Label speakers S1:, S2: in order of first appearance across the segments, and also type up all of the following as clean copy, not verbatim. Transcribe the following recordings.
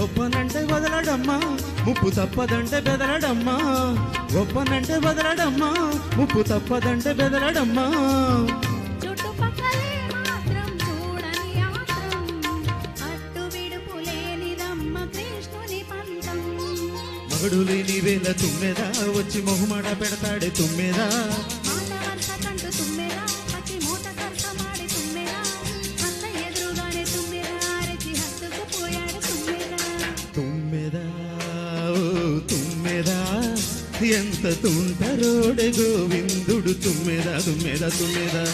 S1: ఒప్పనంటే వదలడమ్మా ముప్పు తప్పదంటే బెదలడమ్మా ఒప్పనంటే వదలడమ్మా ముప్పు తప్పదంటే బెదలడమ్మా మగడు లేని వేళ తుమ్మెదా వచ్చి మొహమాట పెడతాడే తుమ్మెదా తుమ్మెదా ఓ తుమ్మెదా ఎంత తుంటరోడే గోవిందుడు తుమ్మెదా తుమ్మెదా తుమ్మెదా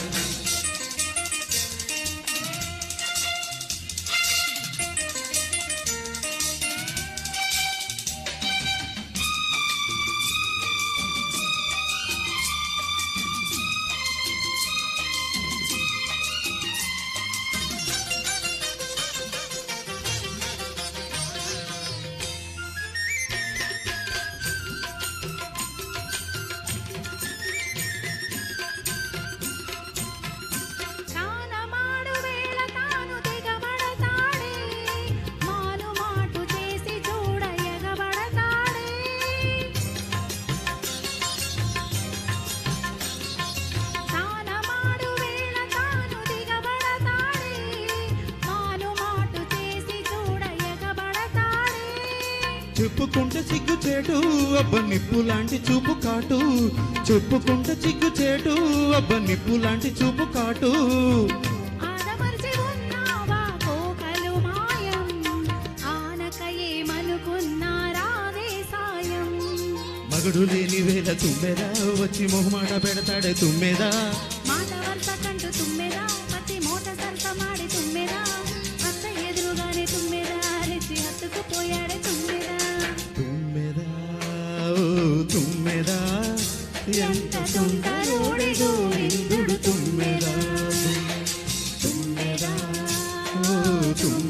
S1: చెప్పుకుంటే సిగ్గు చేటు అబ్బ నిప్పు లాంటి చూపు కాటు చెప్పుకుంటే సిగ్గు చేటు అబ్బ నిప్పు లాంటి చూపు కాటు మగడు లేని వేళ తుమ్మెదా వచ్చి మొహమాట పెడతాడే తుమ్మెదా తుమ్మెదా ఓ తుమ్మెదా ఎంత